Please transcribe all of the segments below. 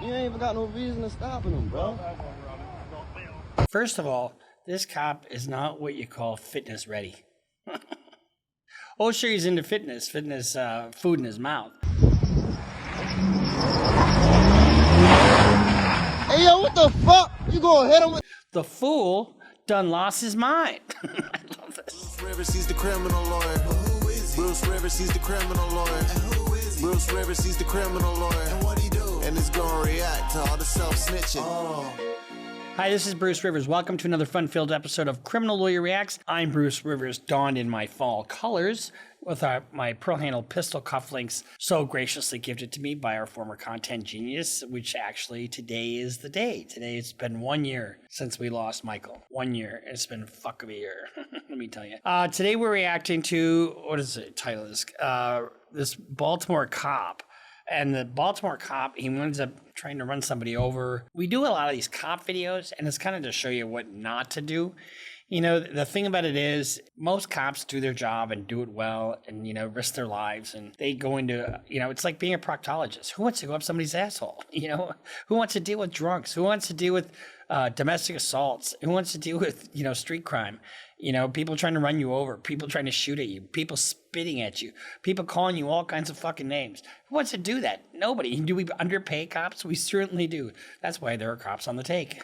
You ain't even got no reason to stop him, bro. First of all, this cop is not what you call fitness ready. Oh, sure, he's into fitness, food in his mouth. Hey, yo, what the fuck? You gonna hit him with... The fool done lost his mind. I love this. Bruce Rivers, he's the criminal lawyer. Who is he? Bruce Rivers, he's the criminal lawyer. And who is he? Bruce Rivers, he's the criminal lawyer. And what he do? And it's gonna react to all the self-snitching. Oh. Hi, this is Bruce Rivers. Welcome to another fun-filled episode of Criminal Lawyer Reacts. I'm Bruce Rivers, donned in my fall colors with my pearl-handled pistol cufflinks so graciously gifted to me by our former content genius, which actually today is the day. Today it's been 1 year since we lost Michael. 1 year. It's been a fuck of a year, let me tell you. Today we're reacting to, what is the title of this? This Baltimore cop. And the Baltimore cop, he ends up trying to run somebody over. We do a lot of these cop videos, and it's kind of to show you what not to do. You know, the thing about it is, most cops do their job and do it well and, you know, risk their lives. And they go into, you know, it's like being a proctologist. Who wants to go up somebody's asshole? You know, who wants to deal with drunks? Who wants to deal with domestic assaults? Who wants to deal with, you know, street crime? You know, people trying to run you over, people trying to shoot at you, people spitting at you, people calling you all kinds of fucking names. Who wants to do that? Nobody. Do we underpay cops? We certainly do. That's why there are cops on the take.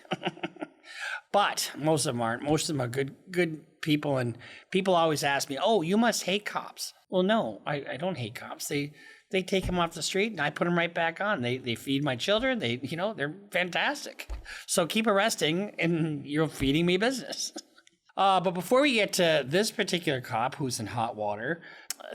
But most of them aren't. Most of them are good people. And people always ask me, oh, you must hate cops. Well, no, I don't hate cops. They take them off the street and I put them right back on. They feed my children. They're fantastic. So keep arresting and you're feeding me business. But before we get to this particular cop who's in hot water,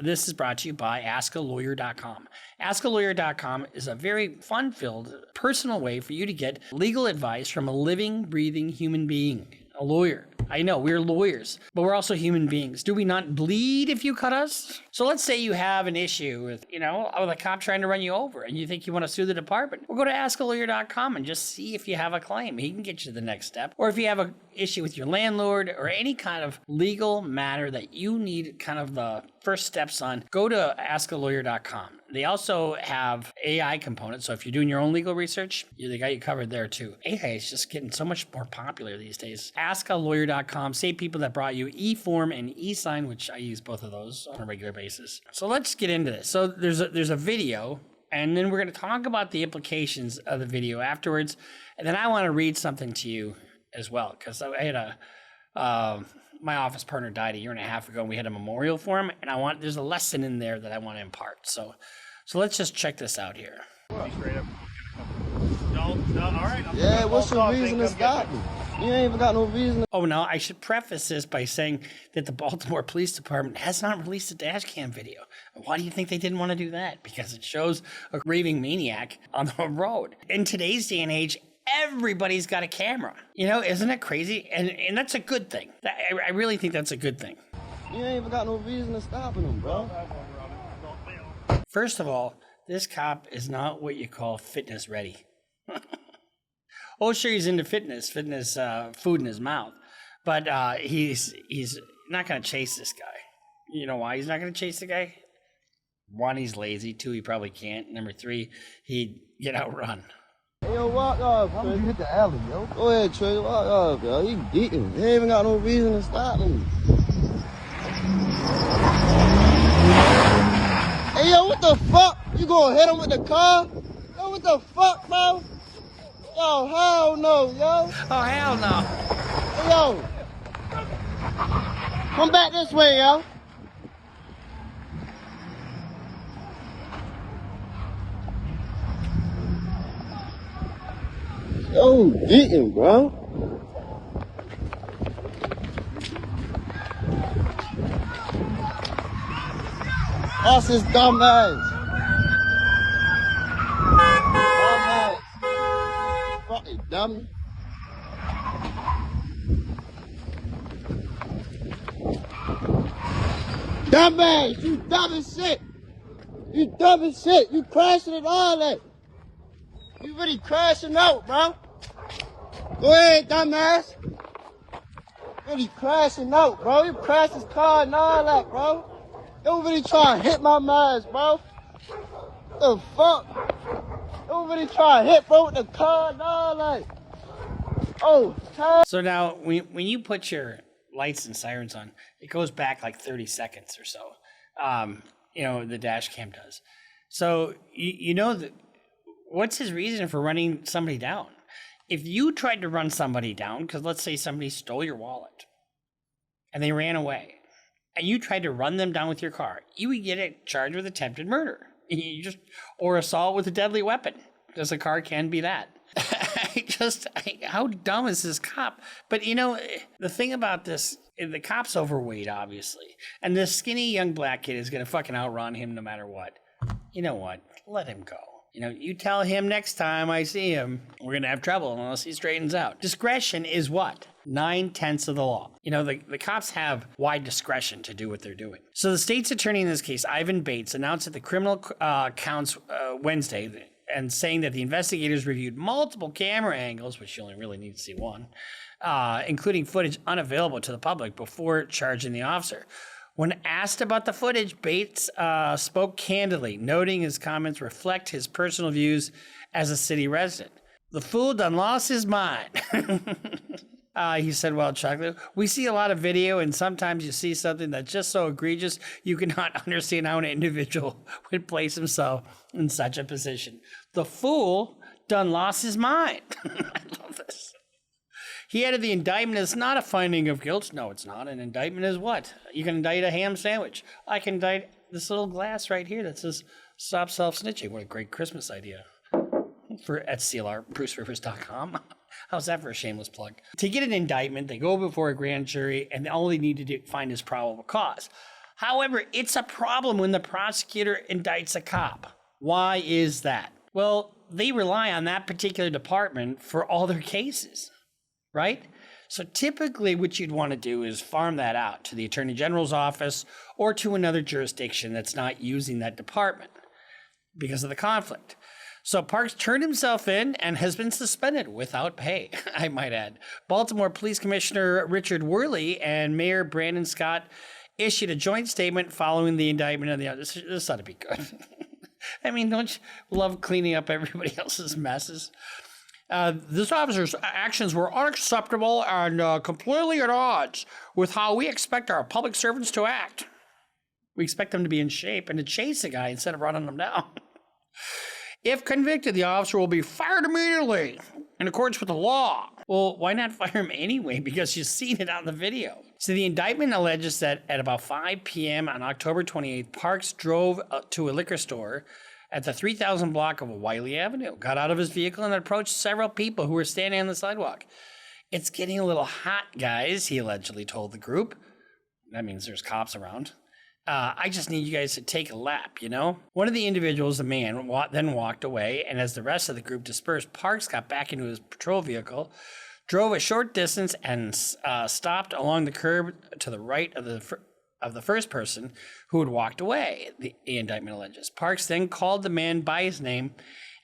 this is brought to you by AskALawyer.com. AskALawyer.com is a very fun-filled, personal way for you to get legal advice from a living, breathing human being, a lawyer. I know, we're lawyers, but we're also human beings. Do we not bleed if you cut us? So let's say you have an issue with, with a cop trying to run you over and you think you want to sue the department. Well, go to AskALawyer.com and just see if you have a claim. He can get you to the next step. Or if you have an issue with your landlord or any kind of legal matter that you need kind of the first steps on, go to AskALawyer.com. They also have AI components, so if you're doing your own legal research, they got you covered there too. AI is just getting so much more popular these days. AskALawyer.com, same people that brought you eForm and eSign, which I use both of those on a regular basis. So let's get into this. So there's a video, and then we're going to talk about the implications of the video afterwards, and then I want to read something to you as well, because I had my office partner died 1.5 years ago, and we had a memorial for him, and there's a lesson in there that I want to impart. So let's just check this out here. Straight up. No, all right. Yeah, what's your reason to stop me? You ain't even got no reason to... Oh, no, I should preface this by saying that the Baltimore Police Department has not released a dash cam video. Why do you think they didn't want to do that? Because it shows a raving maniac on the road. In today's day and age, everybody's got a camera. Isn't it crazy? And that's a good thing. I really think that's a good thing. You ain't even got no reason to stop him, bro. First of all, this cop is not what you call fitness ready. Oh, sure, he's into fitness, food in his mouth. But he's not going to chase this guy. You know why he's not going to chase the guy? 1, he's lazy. 2, he probably can't. Number 3, he'd get outrun. Hey, yo, walk off, Trey. Why would you hit the alley, yo? Go ahead, Trey. Walk off, yo. He beating. He ain't even got no reason to stop him. Hey, yo, what the fuck? You gonna hit him with the car? Yo, what the fuck, bro? Yo, hell no, yo. Oh, hell no. Hey, yo. Come back this way, yo. Yo, beating, bro. That's his dumb ass. Dumb ass. Fucking dummy. Dumb ass, you dumb as shit. You dumb as shit. You crashing and all that. You really crashing out, bro. Go ahead, dumbass. Really crashing out, bro. You crashed his car and all that, bro. You really trying to hit my mans, bro. What the fuck? Nobody try to hit bro with the car and all that. Oh, time. So now, when you put your lights and sirens on, it goes back like 30 seconds or so. The dash cam does. So you know that. What's his reason for running somebody down? If you tried to run somebody down, because let's say somebody stole your wallet and they ran away, and you tried to run them down with your car, you would get charged with attempted murder, or assault with a deadly weapon, because a car can be that. How dumb is this cop? But the thing about this, the cop's overweight, obviously, and this skinny young black kid is gonna fucking outrun him no matter what. You know what? Let him go. You tell him next time I see him, we're going to have trouble unless he straightens out. Discretion is what? 9/10 of the law. The cops have wide discretion to do what they're doing. So the state's attorney in this case, Ivan Bates, announced at the criminal counts Wednesday, and saying that the investigators reviewed multiple camera angles, which you only really need to see one, including footage unavailable to the public, before charging the officer. When asked about the footage, Bates spoke candidly, noting his comments reflect his personal views as a city resident. The fool done lost his mind. He said, well, Chuck, we see a lot of video, and sometimes you see something that's just so egregious, you cannot understand how an individual would place himself in such a position. The fool done lost his mind. I love this. He added the indictment is not a finding of guilt. No, it's not. An indictment is what? You can indict a ham sandwich. I can indict this little glass right here that says stop self-snitching. What a great Christmas idea. At CLR, BruceRivers.com. How's that for a shameless plug? To get an indictment, they go before a grand jury, and all they need to find is probable cause. However, it's a problem when the prosecutor indicts a cop. Why is that? Well, they rely on that particular department for all their cases. Right? So typically what you'd want to do is farm that out to the Attorney General's office or to another jurisdiction that's not using that department because of the conflict. So Parks turned himself in and has been suspended without pay, I might add. Baltimore Police Commissioner Richard Worley and Mayor Brandon Scott issued a joint statement following the indictment of the other. This ought to be good. I mean, don't you love cleaning up everybody else's messes? This officer's actions were unacceptable and completely at odds with how we expect our public servants to act. We expect them to be in shape and to chase a guy instead of running them down. If convicted, the officer will be fired immediately in accordance with the law. Well, why not fire him anyway? Because you've seen it on the video. So the indictment alleges that at about 5 p.m. on October 28th, Parks drove to a liquor store at the 3000 block of Wiley Avenue, got out of his vehicle and approached several people who were standing on the sidewalk. It's getting a little hot, guys, he allegedly told the group. That means there's cops around. I just need you guys to take a lap, One of the individuals, a man, then walked away, and as the rest of the group dispersed, Parks got back into his patrol vehicle, drove a short distance, and stopped along the curb to the right of the first person who had walked away, the indictment alleges. Parks then called the man by his name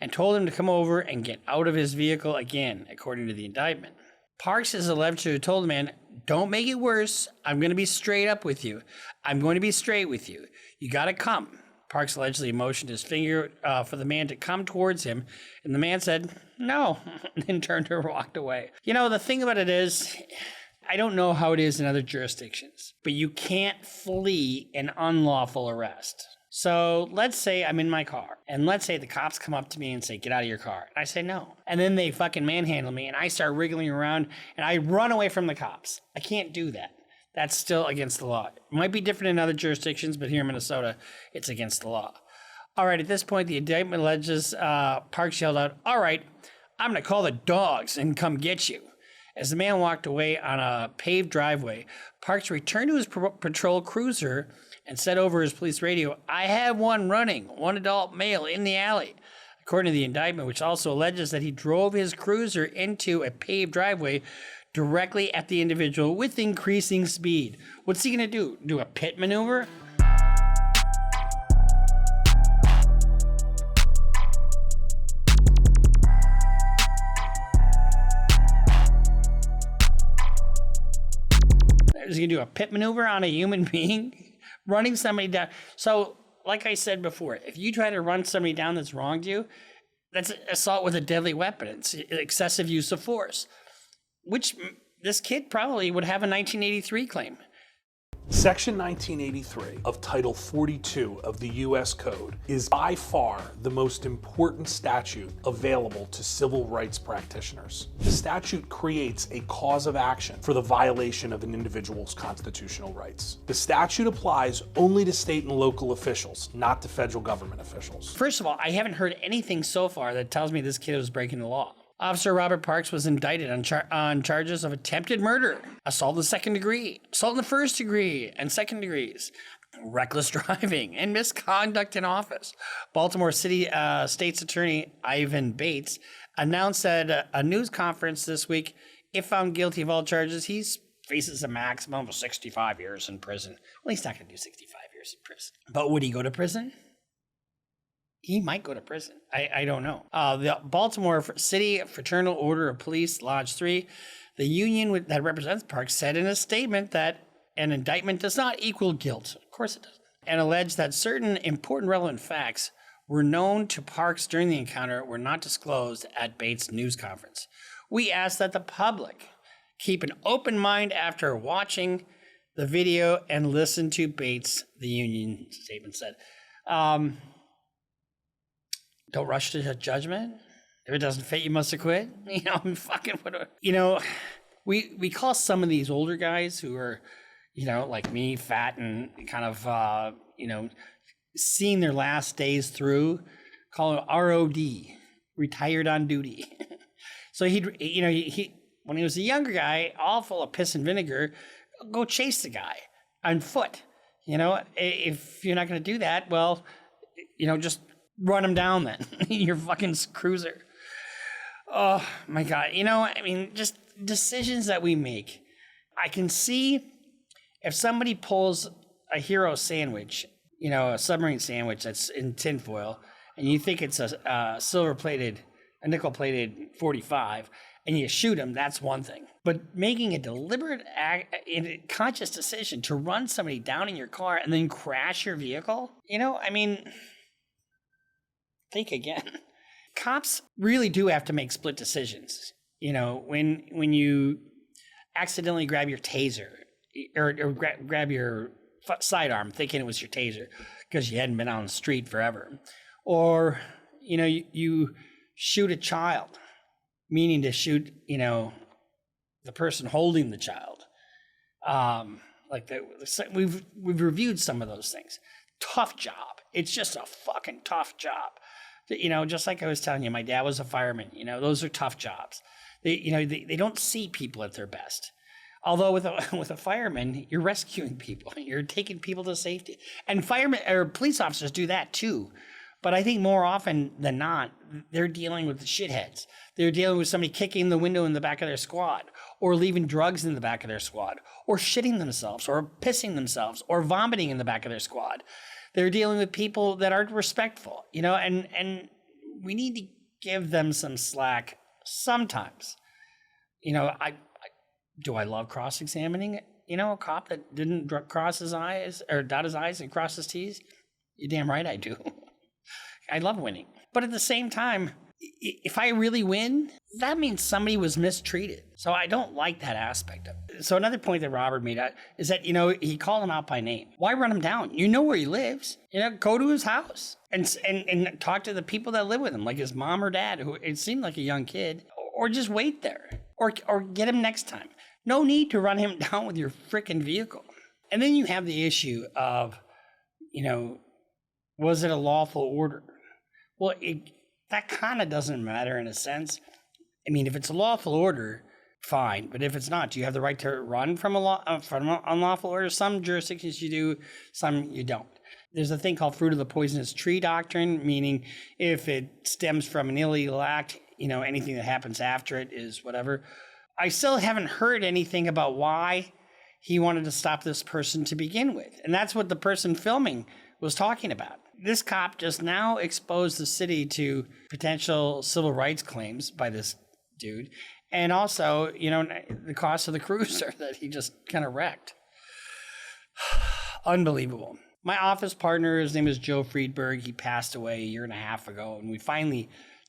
and told him to come over and get out of his vehicle again, according to the indictment. Parks is alleged to have told the man, don't make it worse. I'm going to be straight up with you. I'm going to be straight with you. You got to come. Parks allegedly motioned his finger for the man to come towards him, and the man said, no, and then turned and walked away. The thing about it is, I don't know how it is in other jurisdictions, but you can't flee an unlawful arrest. So let's say I'm in my car, and let's say the cops come up to me and say, get out of your car. And I say no. And then they fucking manhandle me, and I start wriggling around, and I run away from the cops. I can't do that. That's still against the law. It might be different in other jurisdictions, but here in Minnesota, it's against the law. All right, at this point, the indictment alleges Parks yelled out, all right, I'm going to call the dogs and come get you. As the man walked away on a paved driveway, Parks returned to his patrol cruiser and said over his police radio, I have one running, one adult male in the alley. According to the indictment, which also alleges that he drove his cruiser into a paved driveway directly at the individual with increasing speed. What's he going to do? Do a pit maneuver? Is he going to do a pit maneuver on a human being? Running somebody down. So, like I said before, if you try to run somebody down that's wronged you, That's assault with a deadly weapon. It's excessive use of force, which this kid probably would have a 1983 claim. Section 1983 of Title 42 of the U.S. Code is by far the most important statute available to civil rights practitioners. The statute creates a cause of action for the violation of an individual's constitutional rights. The statute applies only to state and local officials, not to federal government officials. First of all, I haven't heard anything so far that tells me this kid was breaking the law. Officer Robert Parks was indicted on charges of attempted murder, assault in the second degree, assault in the first degree and second degrees, reckless driving, and misconduct in office. Baltimore City State's Attorney Ivan Bates announced at a news conference this week, if found guilty of all charges, he faces a maximum of 65 years in prison. Well, he's not going to do 65 years in prison. But would he go to prison? He might go to prison. I don't know. The Baltimore City Fraternal Order of Police, Lodge 3, the union that represents Parks, said in a statement that an indictment does not equal guilt. Of course it doesn't. And alleged that certain important relevant facts were known to Parks during the encounter were not disclosed at Bates' news conference. We ask that the public keep an open mind after watching the video and listen to Bates, the union statement said. Don't rush to judgment. If it doesn't fit, you must acquit. We call some of these older guys who are, like me, fat and kind of, seeing their last days through, call it ROD, retired on duty. So he when he was a younger guy, all full of piss and vinegar, go chase the guy on foot. If you're not going to do that, well, just run him down then. Your fucking cruiser. Oh my God. Just decisions that we make. I can see if somebody pulls a hero sandwich, a submarine sandwich that's in tinfoil, and you think it's a nickel-plated 45, and you shoot him, that's one thing. But making a deliberate conscious decision to run somebody down in your car and then crash your vehicle, think again. Cops really do have to make split decisions. When you accidentally grab your taser or grab your sidearm thinking it was your taser because you hadn't been on the street forever. Or, you shoot a child, meaning to shoot, the person holding the child. We've reviewed some of those things. Tough job. It's just a fucking tough job. Just like I was telling you, my dad was a fireman. Those are tough jobs. They don't see people at their best. Although with a fireman, you're rescuing people. You're taking people to safety. And firemen or police officers do that too. But I think more often than not, they're dealing with the shitheads. They're dealing with somebody kicking the window in the back of their squad, or leaving drugs in the back of their squad, or shitting themselves, or pissing themselves, or vomiting in the back of their squad. They're dealing with people that aren't respectful, and we need to give them some slack sometimes. Do I love cross-examining, a cop that didn't cross his eyes or dot his I's and cross his T's? You're damn right I do. I love winning. But at the same time, if I really win, that means somebody was mistreated. So I don't like that aspect of it. So another point that Robert made is that, he called him out by name. Why run him down? You know where he lives. Go to his house and talk to the people that live with him, like his mom or dad, who it seemed like a young kid, or just wait there or get him next time. No need to run him down with your frickin' vehicle. And then you have the issue of, was it a lawful order? Well, that kind of doesn't matter in a sense. If it's a lawful order, fine. But if it's not, do you have the right to run from an unlawful order? Some jurisdictions you do, some you don't. There's a thing called fruit of the poisonous tree doctrine, meaning if it stems from an illegal act, anything that happens after it is whatever. I still haven't heard anything about why he wanted to stop this person to begin with. And that's what the person filming was talking about. This cop just now exposed the city to potential civil rights claims by this dude. And also, the cost of the cruiser that he just kind of wrecked. Unbelievable. My office partner, his name is Joe Friedberg. He passed away a year and a half ago. And we finally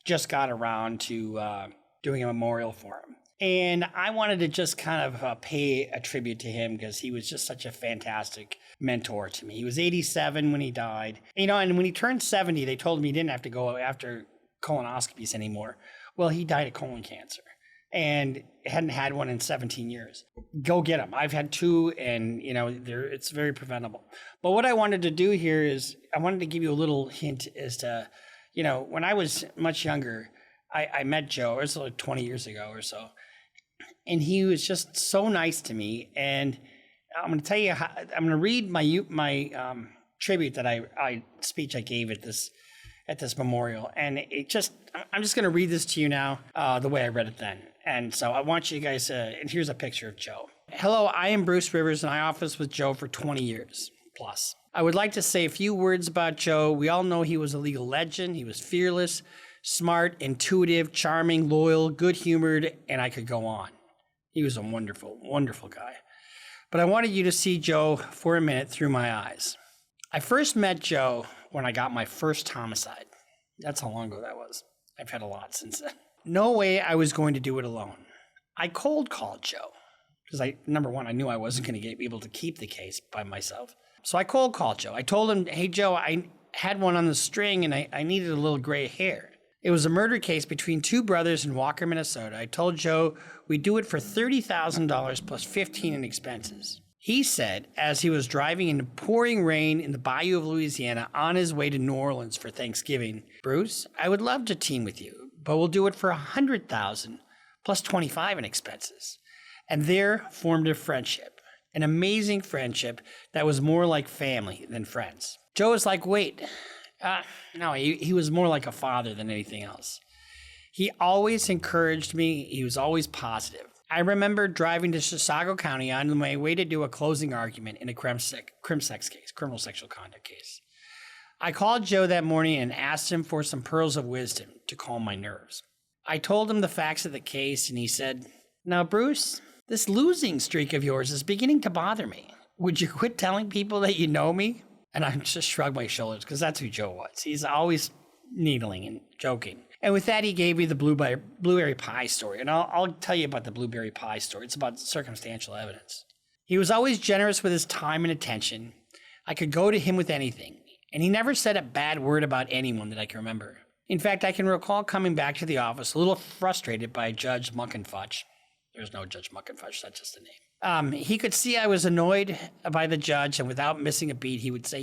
just got around to doing a memorial for him. And I wanted to just kind of pay a tribute to him because he was just such a fantastic mentor to me. He was 87 when he died. And when he turned 70, they told him he didn't have to go after colonoscopies anymore. Well, he died of colon cancer and hadn't had one in 17 years. Go get them. I've had 2, and it's very preventable. But what I wanted to do here is I wanted to give you a little hint as to, when I was much younger, I met Joe. It was like 20 years ago or so. And he was just so nice to me. And I'm going to tell you, I'm going to read my tribute that I speech I gave at this memorial. And I'm just going to read this to you now, the way I read it then. And so I want you guys and here's a picture of Joe. Hello, I am Bruce Rivers, and I officed with Joe for 20 years plus. I would like to say a few words about Joe. We all know he was a legal legend. He was fearless, smart, intuitive, charming, loyal, good-humored, and I could go on. He was a wonderful, wonderful guy. But I wanted you to see Joe for a minute through my eyes. I first met Joe when I got my first homicide. That's how long ago that was. I've had a lot since then. No way I was going to do it alone. I cold called Joe because number one, I knew I wasn't going to be able to keep the case by myself. So I cold called Joe. I told him, hey, Joe, I had one on the string and I needed a little gray hair. It was a murder case between 2 brothers in Walker, Minnesota. I told Joe we'd do it for $30,000 plus $15,000 in expenses. He said, as he was driving in the pouring rain in the bayou of Louisiana on his way to New Orleans for Thanksgiving, Bruce, I would love to team with you, but we'll do it for $100,000 plus $25,000 in expenses. And there formed a friendship, an amazing friendship that was more like family than friends. Joe was like, wait. No, he was more like a father than anything else. He always encouraged me. He was always positive. I remember driving to Chisago County on my way to do a closing argument in a crim sex case, criminal sexual conduct case. I called Joe that morning and asked him for some pearls of wisdom to calm my nerves. I told him the facts of the case, and he said, now, Bruce, this losing streak of yours is beginning to bother me. Would you quit telling people that you know me? And I just shrugged my shoulders because that's who Joe was. He's always needling and joking. And with that, he gave me the blueberry pie story. And I'll tell you about the blueberry pie story. It's about circumstantial evidence. He was always generous with his time and attention. I could go to him with anything. And he never said a bad word about anyone that I can remember. In fact, I can recall coming back to the office a little frustrated by Judge Muckenfudge. There's no Judge Muckenfudge, that's just a name. He could see I was annoyed by the judge, and without missing a beat, he would say,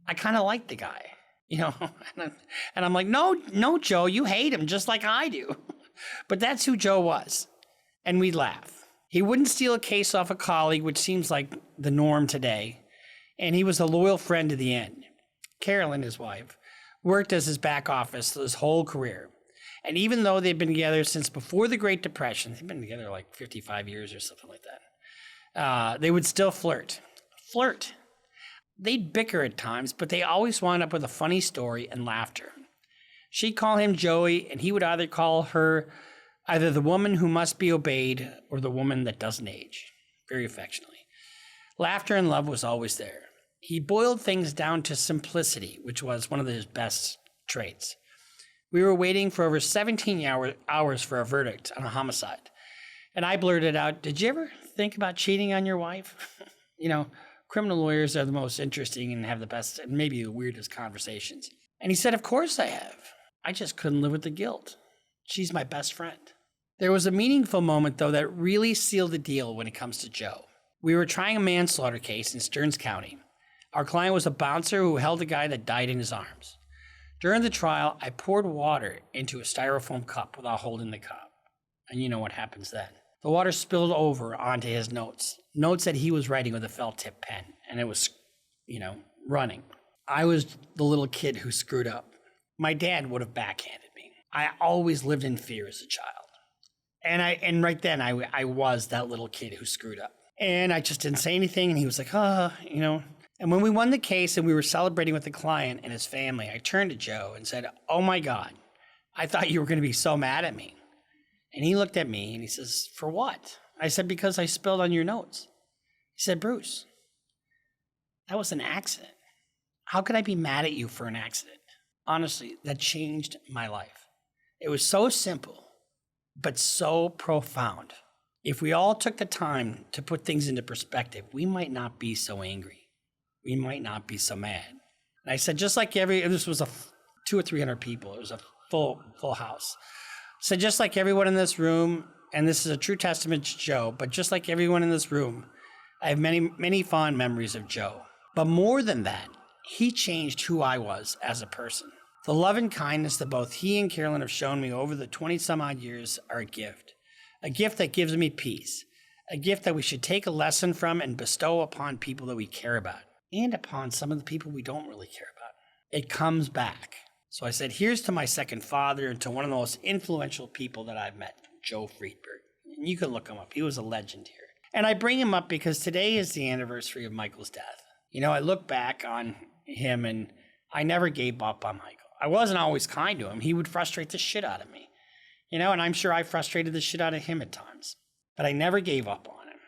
I kind of like the guy, and I'm like, no, Joe, you hate him just like I do. But that's who Joe was. And we'd laugh. He wouldn't steal a case off a colleague, which seems like the norm today. And he was a loyal friend to the end. Carolyn, his wife, worked as his back office his whole career. And even though they've been together since before the Great Depression, they've been together like 55 years or something like that, they would still flirt. They'd bicker at times, but they always wound up with a funny story and laughter. She'd call him Joey, and he would either call her either the woman who must be obeyed or the woman that doesn't age, very affectionately. Laughter and love was always there. He boiled things down to simplicity, which was one of his best traits. We were waiting for over 17 hours for a verdict on a homicide. And I blurted out, did you ever think about cheating on your wife? Criminal lawyers are the most interesting and have the best and maybe the weirdest conversations. And he said, of course I have. I just couldn't live with the guilt. She's my best friend. There was a meaningful moment, though, that really sealed the deal when it comes to Joe. We were trying a manslaughter case in Stearns County. Our client was a bouncer who held a guy that died in his arms. During the trial, I poured water into a styrofoam cup without holding the cup. And you know what happens then. The water spilled over onto his notes that he was writing with a felt-tip pen, and it was, running. I was the little kid who screwed up. My dad would have backhanded me. I always lived in fear as a child. And right then, I was that little kid who screwed up. And I just didn't say anything, and he was like, And when we won the case and we were celebrating with the client and his family, I turned to Joe and said, oh my God, I thought you were going to be so mad at me. And he looked at me and he says, for what? I said, because I spilled on your notes. He said, Bruce, that was an accident. How could I be mad at you for an accident? Honestly, that changed my life. It was so simple, but so profound. If we all took the time to put things into perspective, we might not be so angry. We might not be so mad. And I said, just like this was 200 or 300 people. It was a full house. So just like everyone in this room, and this is a true testament to Joe, but just like everyone in this room, I have many, many fond memories of Joe. But more than that, he changed who I was as a person. The love and kindness that both he and Carolyn have shown me over the 20-some-odd years are a gift that gives me peace, a gift that we should take a lesson from and bestow upon people that we care about, and upon some of the people we don't really care about. It comes back. So I said, here's to my second father and to one of the most influential people that I've met, Joe Friedberg. And you can look him up. He was a legend here. And I bring him up because today is the anniversary of Michael's death. You know, I look back on him and I never gave up on Michael. I wasn't always kind to him. He would frustrate the shit out of me. You know, and I'm sure I frustrated the shit out of him at times. But I never gave up on him.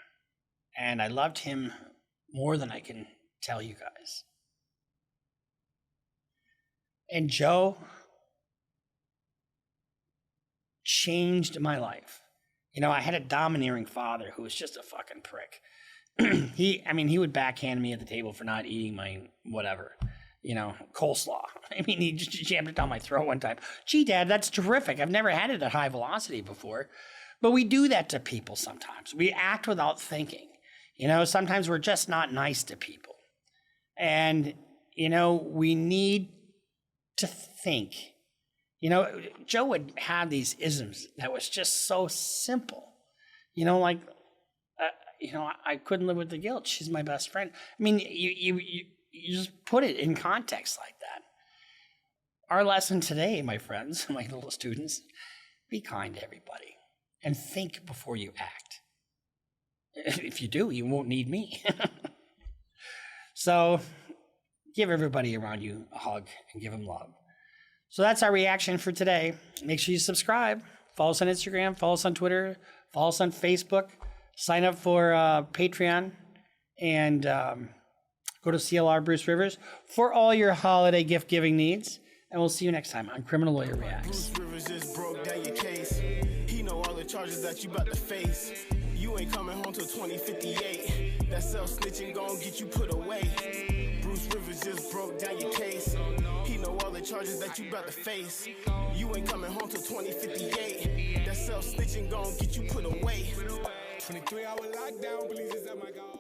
And I loved him more than I can tell you guys. And Joe changed my life. You know, I had a domineering father who was just a fucking prick. He would backhand me at the table for not eating my whatever, you know, coleslaw. I mean, he just jammed it down my throat one time. Gee, Dad, that's terrific. I've never had it at high velocity before. But we do that to people sometimes. We act without thinking. You know, sometimes we're just not nice to people. And, you know, we need to think. You know, Joe would have these isms that was just so simple. You know, like, I couldn't live with the guilt. She's my best friend. I mean, you just put it in context like that. Our lesson today, my friends, my little students, be kind to everybody and think before you act. If you do, you won't need me. So give everybody around you a hug and give them love. So that's our reaction for today. Make sure you subscribe. Follow us on Instagram. Follow us on Twitter. Follow us on Facebook. Sign up for Patreon. And go to CLR Bruce Rivers for all your holiday gift-giving needs. And we'll see you next time on Criminal Lawyer Reacts. Bruce Rivers just broke down your case. He know all the charges that you about to face. You ain't coming home till 2058. That self-snitching gon' get you put away. Bruce Rivers just broke down your case. He know all the charges that you about to face. You ain't coming home till 2058. That self-snitching gon' get you put away. 23-hour lockdown, please, is that my God?